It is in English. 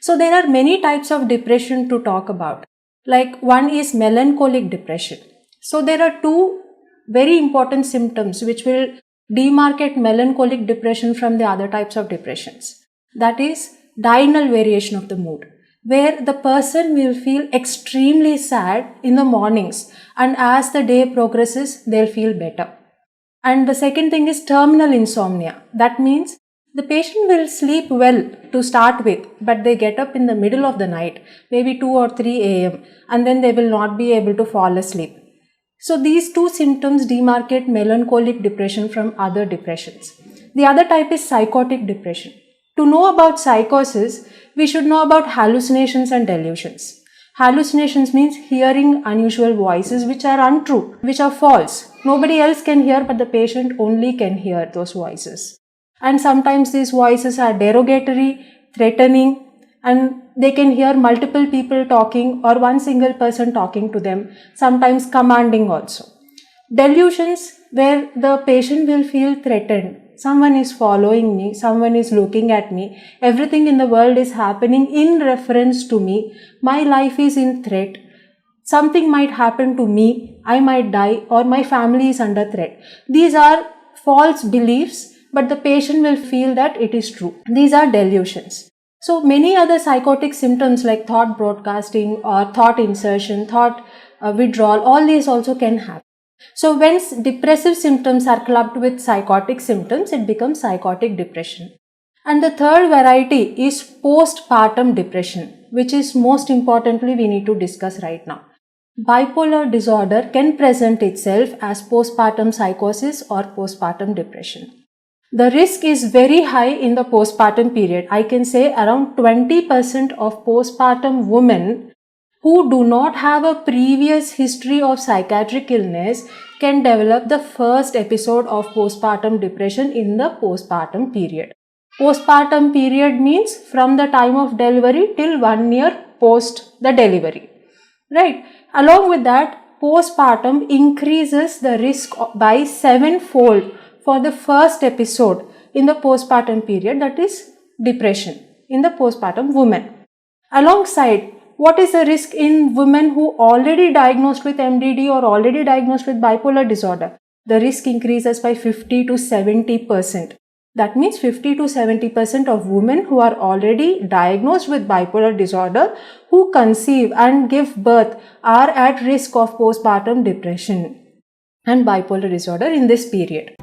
So there are many types of depression to talk about. Like one is melancholic depression. So there are two very important symptoms which will demarcate melancholic depression from the other types of depressions. That is diurnal variation of the mood, where the person will feel extremely sad in the mornings, and as the day progresses, they'll feel better. And the second thing is terminal insomnia. That means the patient will sleep well to start with, but they get up in the middle of the night, maybe 2 or 3 a.m., and then they will not be able to fall asleep. So these two symptoms demarcate melancholic depression from other depressions. The other type is psychotic depression. To know about psychosis, we should know about hallucinations and delusions. Hallucinations means hearing unusual voices which are untrue, which are false. Nobody else can hear, but the patient only can hear those voices. And sometimes these voices are derogatory, threatening, and they can hear multiple people talking or one single person talking to them, sometimes commanding also. Delusions, where the patient will feel threatened. Someone is following me, someone is looking at me, everything in the world is happening in reference to me, my life is in threat, something might happen to me, I might die, or my family is under threat. These are false beliefs, but the patient will feel that it is true. These are delusions. So many other psychotic symptoms like thought broadcasting or thought insertion, thought withdrawal, all these also can happen. So when depressive symptoms are clubbed with psychotic symptoms, it becomes psychotic depression. And the third variety is postpartum depression, which is most importantly we need to discuss right now. Bipolar disorder can present itself as postpartum psychosis or postpartum depression. The risk is very high in the postpartum period. I can say around 20% of postpartum women who do not have a previous history of psychiatric illness can develop the first episode of postpartum depression in the postpartum period. Postpartum period means from the time of delivery till 1 year post the delivery. Right? Along with that, postpartum increases the risk by 7-fold for the first episode in the postpartum period, that is depression in the postpartum woman. Alongside, what is the risk in women who already diagnosed with MDD or already diagnosed with bipolar disorder? The risk increases by 50 to 70%. That means 50 to 70% of women who are already diagnosed with bipolar disorder who conceive and give birth are at risk of postpartum depression and bipolar disorder in this period.